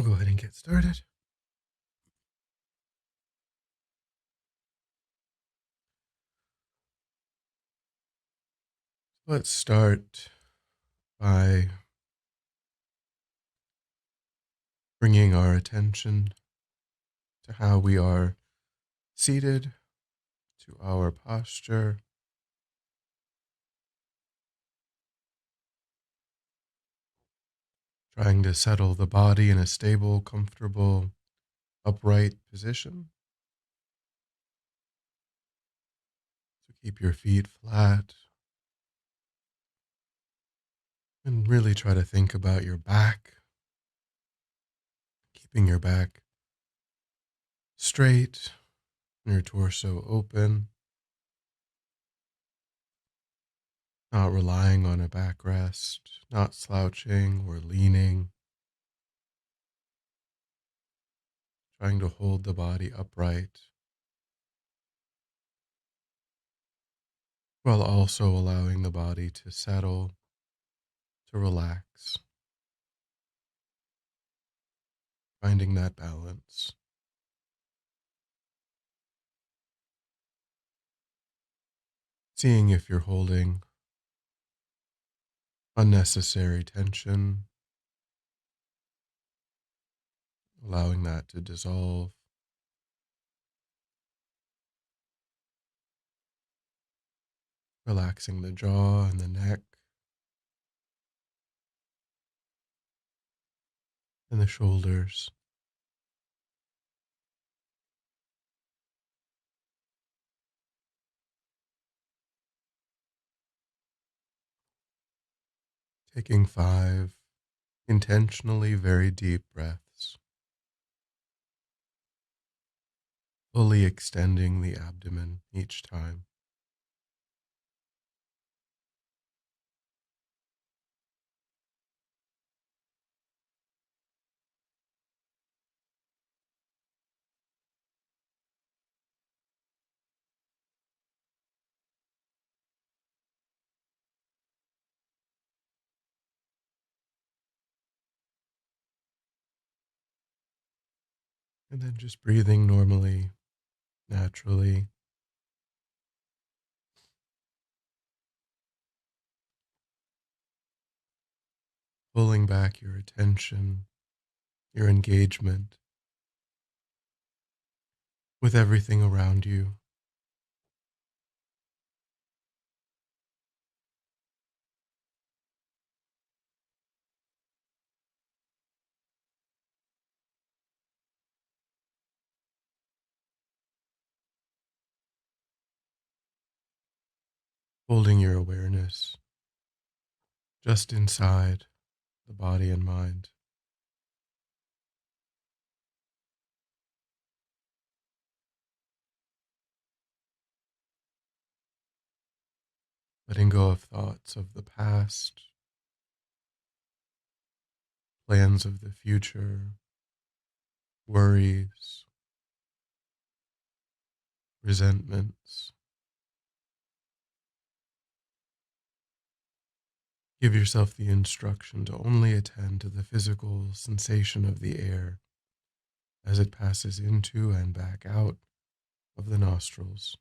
go ahead and get started. Let's start by bringing our attention to how we are seated, to our posture, trying to settle the body in a stable, comfortable, upright position. So keep your feet flat and really try to think about your back, keeping your back straight, your torso open, not relying on a backrest, not slouching or leaning, trying to hold the body upright while also allowing the body to settle, to relax, finding that balance. Seeing if you're holding unnecessary tension, allowing that to dissolve, relaxing the jaw and the neck and the shoulders. Taking 5 intentionally very deep breaths, fully extending the abdomen each time. And then just breathing normally, naturally, pulling back your attention, your engagement with everything around you. Holding your awareness just inside the body and mind, letting go of thoughts of the past, plans of the future, worries, resentments. Give yourself the instruction to only attend to the physical sensation of the air as it passes into and back out of the nostrils.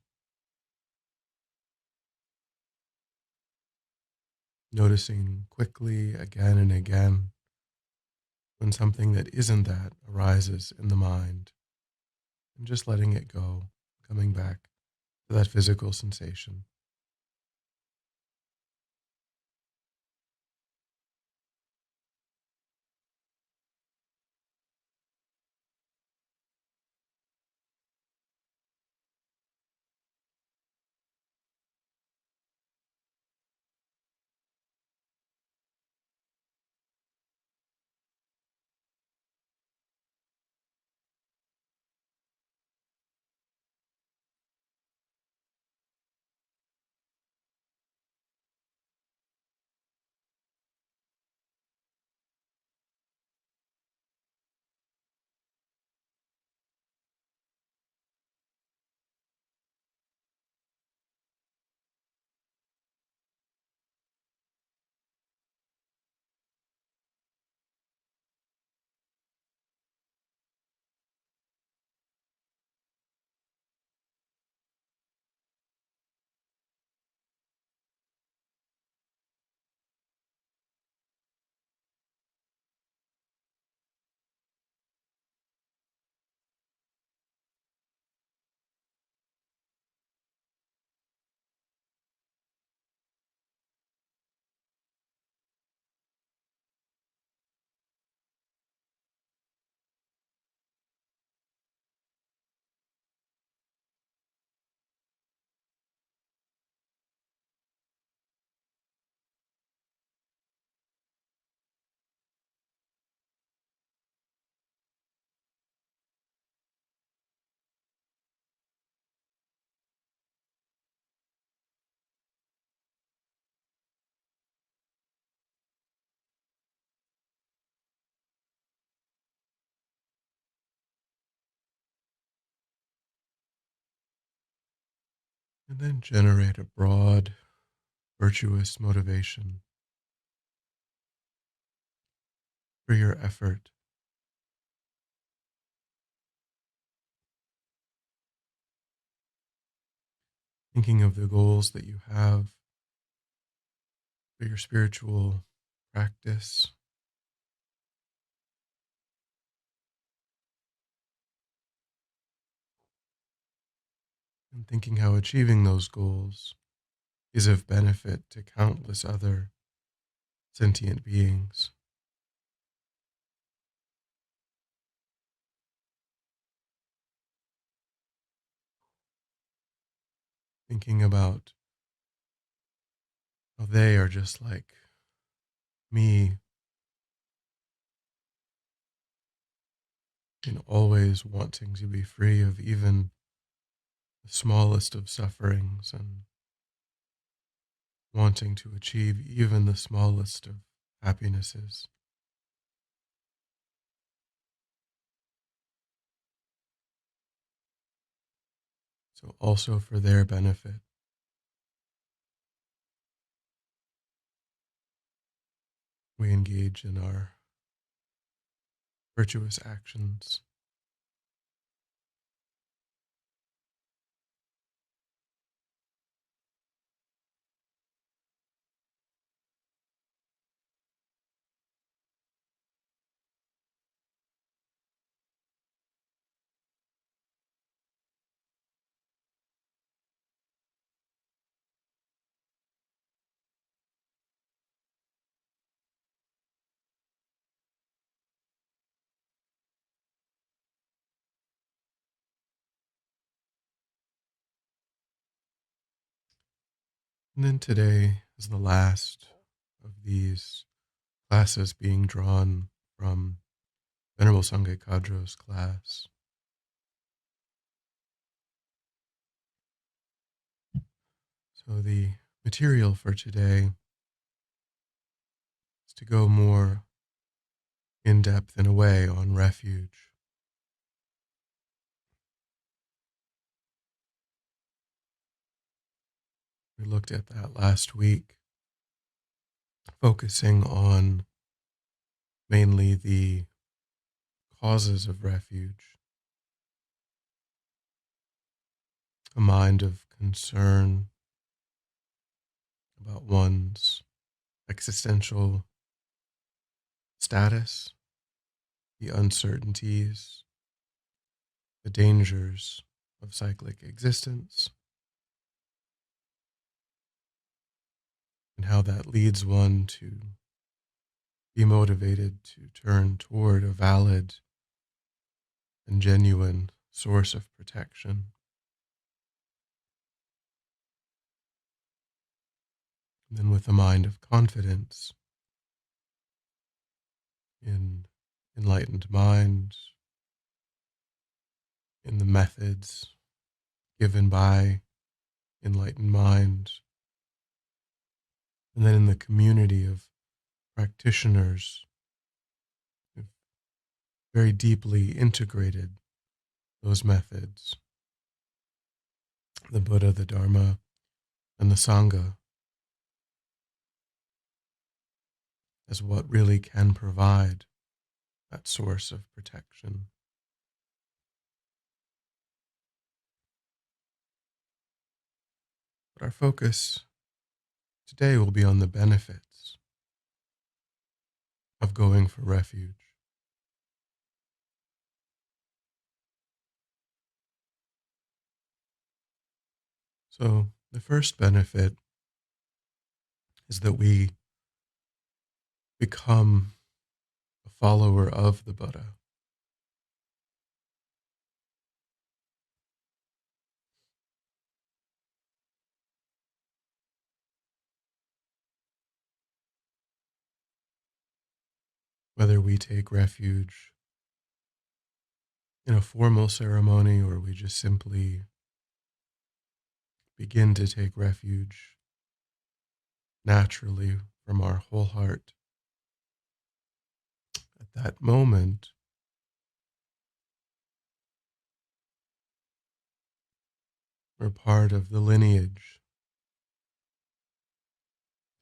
Noticing quickly again and again when something that isn't that arises in the mind, and just letting it go, coming back to that physical sensation. And then generate a broad, virtuous motivation for your effort, thinking of the goals that you have for your spiritual practice, and thinking how achieving those goals is of benefit to countless other sentient beings. Thinking about how they are just like me, in always wanting to be free of even the smallest of sufferings and wanting to achieve even the smallest of happinesses. So, also for their benefit, we engage in our virtuous actions. And then today is the last of these classes being drawn from Venerable Sangye Khadro's class. So the material for today is to go more in depth in a way on refuge. We looked at that last week, focusing on mainly the causes of refuge, a mind of concern about one's existential status, the uncertainties, the dangers of cyclic existence, and how that leads one to be motivated to turn toward a valid and genuine source of protection. And then with a mind of confidence in enlightened minds, in the methods given by enlightened minds, and then in the community of practitioners who've very deeply integrated those methods, the Buddha, the Dharma, and the Sangha, as what really can provide that source of protection. But our focus today will be on the benefits of going for refuge. So, the first benefit is that we become a follower of the Buddha. Whether we take refuge in a formal ceremony or we just simply begin to take refuge naturally from our whole heart, at that moment, We're part of the lineage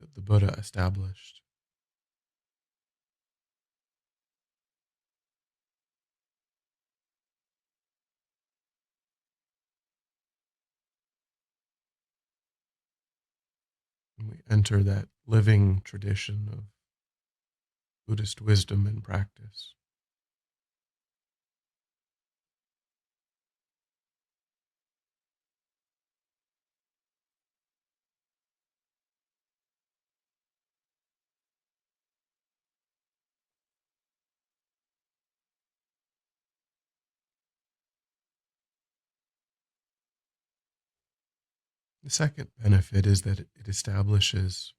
that the Buddha established. And we enter that living tradition of Buddhist wisdom and practice. The second benefit is that it establishes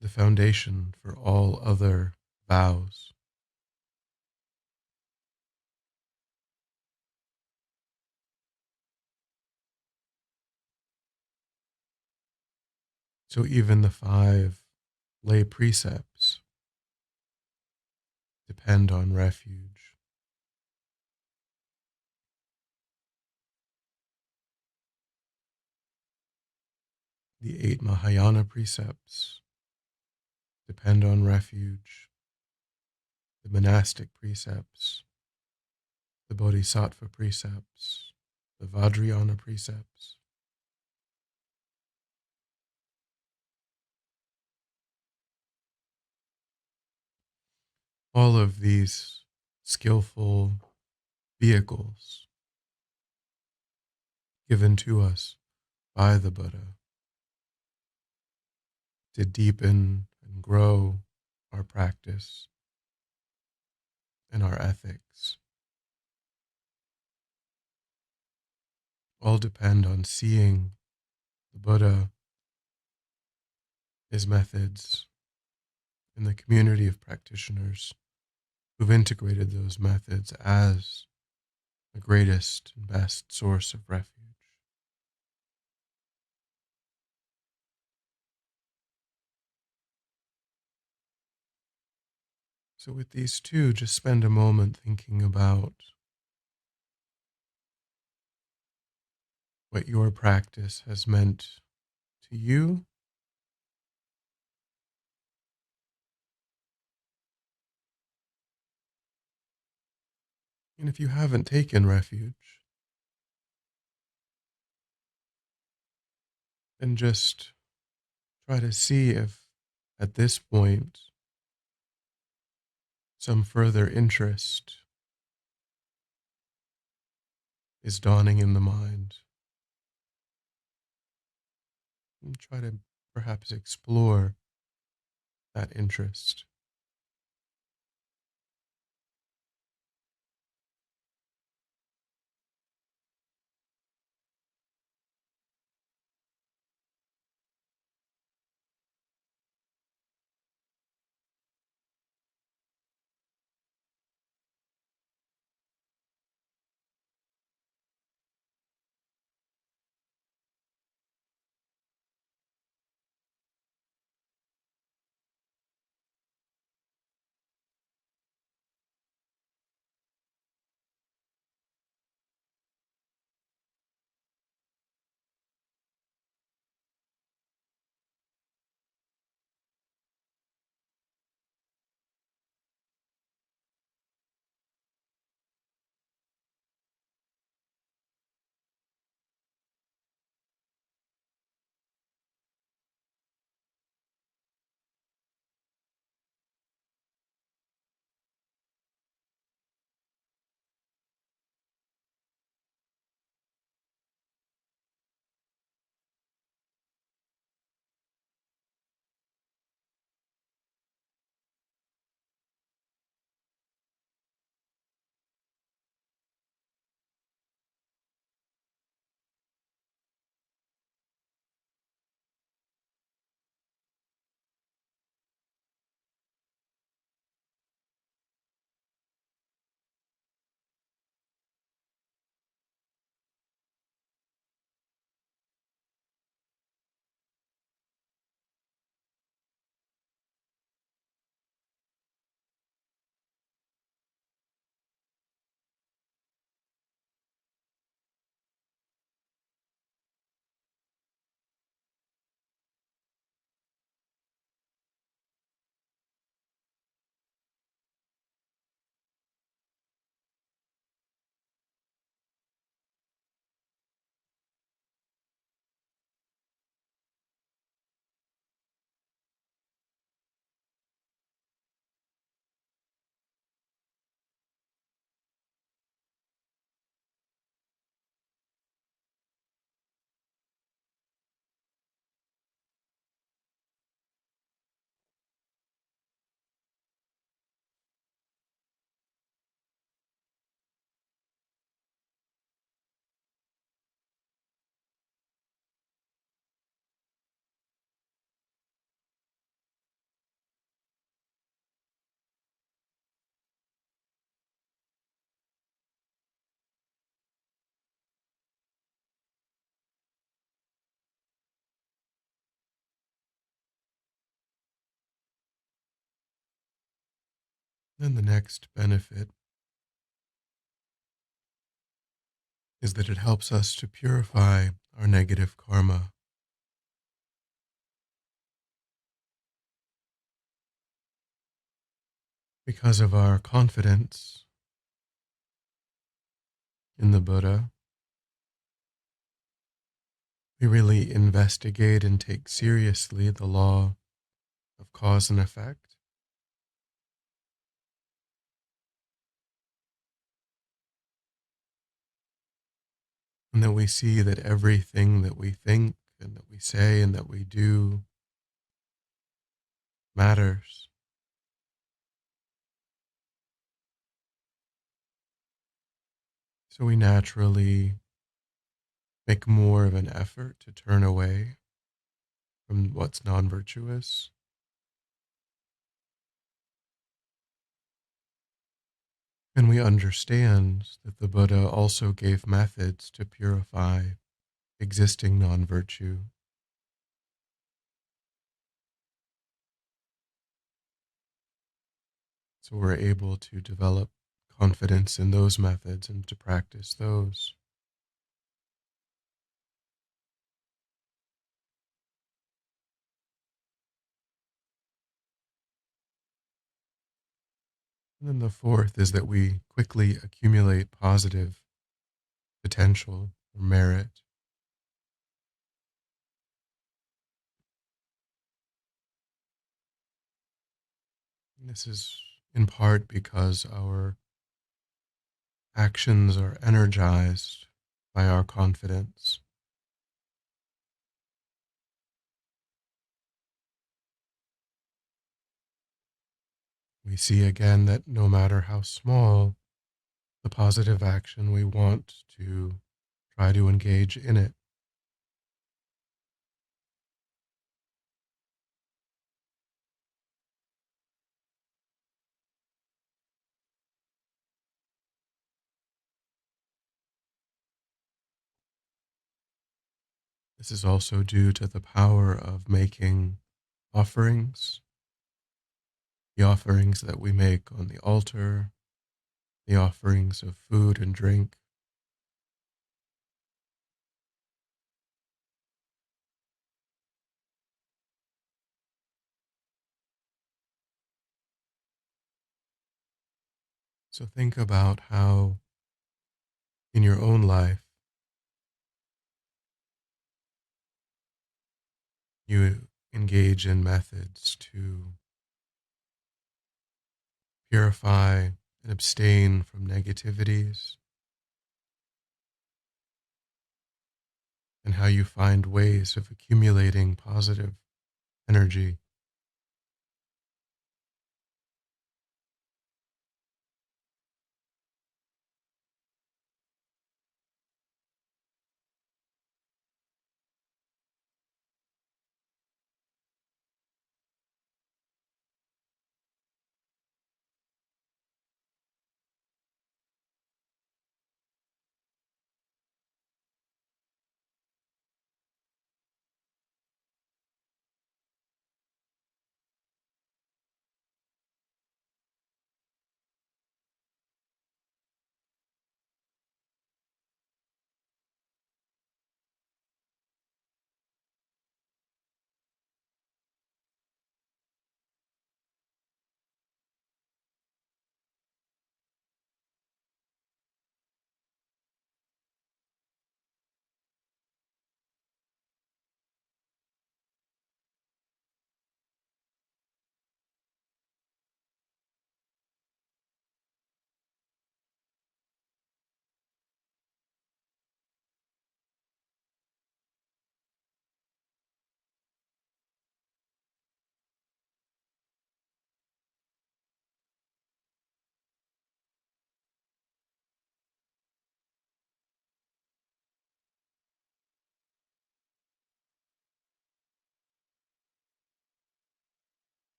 the foundation for all other vows. So even the five lay precepts depend on refuge. The eight Mahayana precepts depend on refuge. The monastic precepts, the Bodhisattva precepts, the Vajrayana precepts. All of these skillful vehicles given to us by the Buddha to deepen and grow our practice and our ethics all depend on seeing the Buddha, his methods, and the community of practitioners who've integrated those methods as the greatest and best source of refuge. So, with these two, just spend a moment thinking about what your practice has meant to you, and if you haven't taken refuge, then just try to see if at this point some further interest is dawning in the mind. And try to perhaps explore that interest. Then the next benefit is that it helps us to purify our negative karma because of our confidence in the Buddha. We really investigate and take seriously the law of cause and effect, and that we see that everything that we think and that we say and that we do matters. So we naturally make more of an effort to turn away from what's non virtuous. And we understand that the Buddha also gave methods to purify existing non virtue. So we're able to develop confidence in those methods and to practice those. And then the fourth is that we quickly accumulate positive potential or merit. And this is in part because our actions are energized by our confidence. We see again that no matter how small the positive action, we want to try to engage in it. This is also due to the power of making offerings, the offerings that we make on the altar, the offerings of food and drink. So think about how in your own life you engage in methods to purify and abstain from negativities, and how you find ways of accumulating positive energy.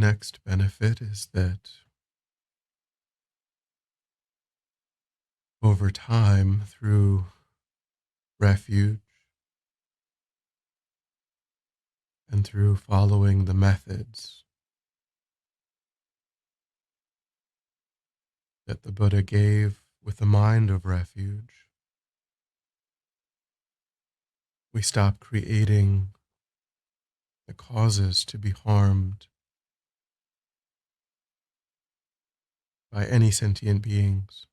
The next benefit is that over time, through refuge and through following the methods that the Buddha gave with the mind of refuge, we stop creating the causes to be harmed by any sentient beings.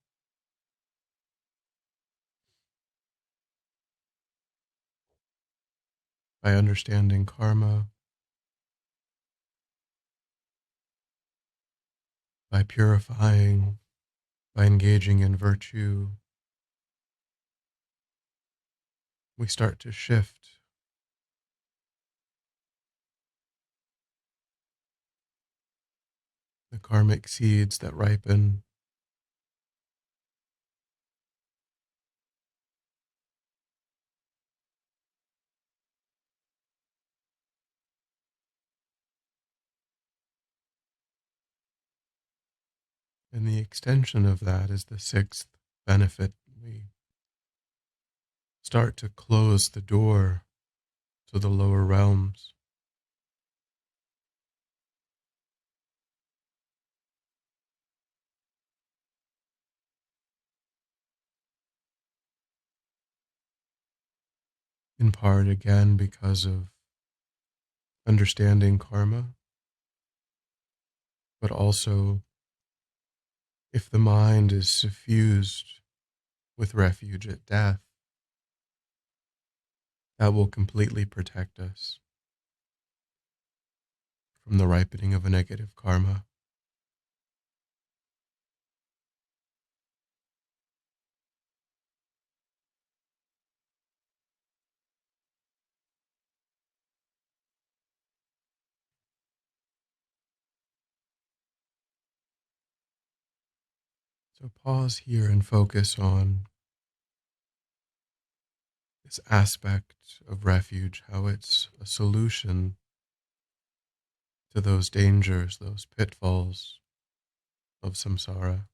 By understanding karma, by purifying, by engaging in virtue, we start to shift the karmic seeds that ripen and the extension of that is the sixth benefit. We start to close the door to the lower realms. In part, again, because of understanding karma, but also if the mind is suffused with refuge at death, that will completely protect us from the ripening of a negative karma. So pause here and focus on this aspect of refuge, how it's a solution to those dangers, those pitfalls of samsara.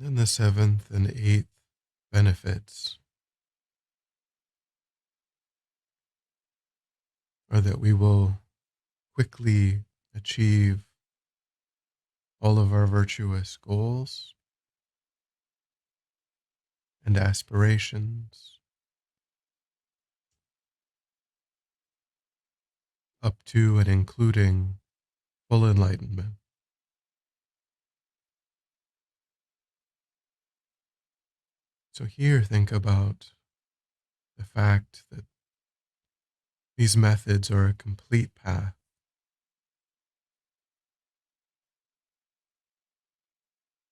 And the seventh and eighth benefits are that we will quickly achieve all of our virtuous goals and aspirations up to and including full enlightenment. So here, think about the fact that these methods are a complete path.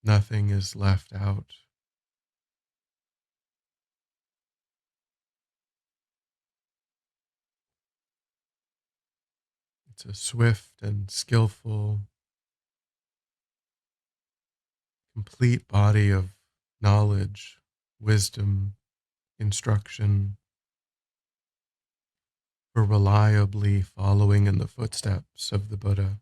Nothing is left out. It's a swift and skillful, complete body of knowledge, wisdom, instruction for reliably following in the footsteps of the Buddha.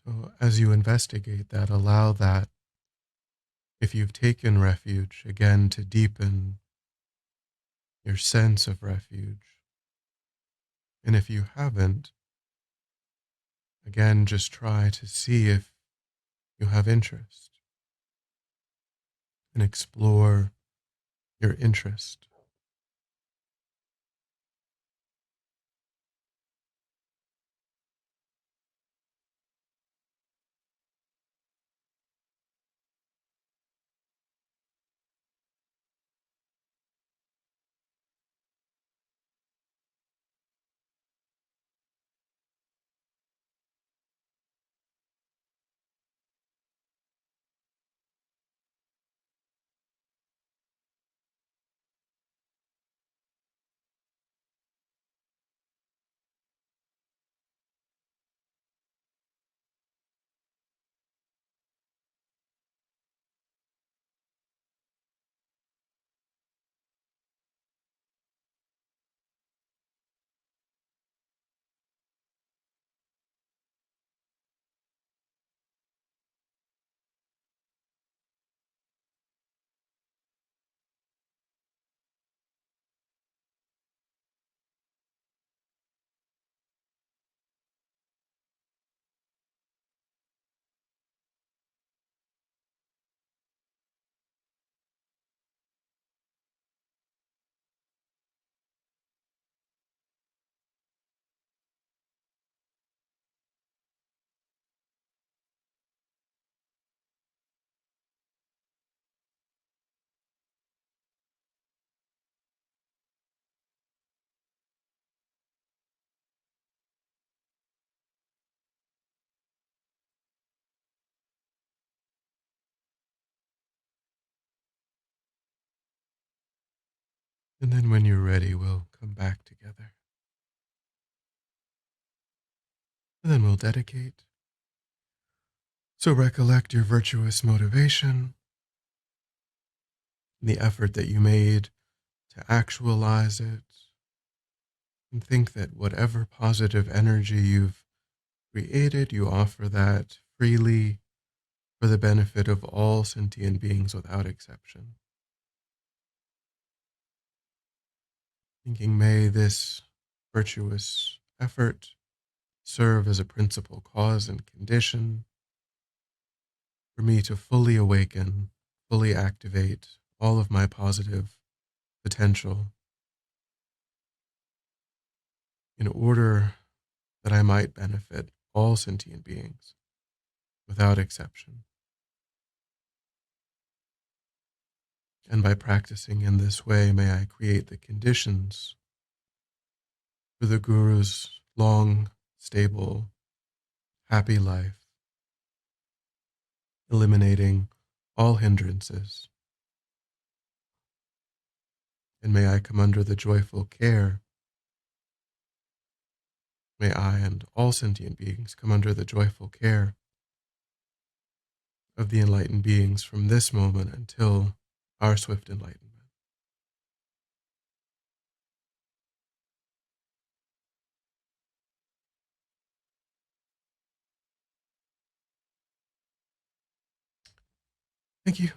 So, as you investigate that, allow that, if you've taken refuge, again to deepen your sense of refuge. And if you haven't, again, just try to see if you have interest and explore your interest. And then when you're ready, we'll come back together. And then we'll dedicate. So recollect your virtuous motivation, the effort that you made to actualize it, and think that whatever positive energy you've created, you offer that freely for the benefit of all sentient beings without exception. Thinking, may this virtuous effort serve as a principal cause and condition for me to fully awaken, fully activate all of my positive potential in order that I might benefit all sentient beings without exception. And by practicing in this way, may I create the conditions for the Guru's long, stable, happy life, eliminating all hindrances. And may I come under the joyful care. May I and all sentient beings come under the joyful care of the enlightened beings from this moment until our swift enlightenment. Thank you.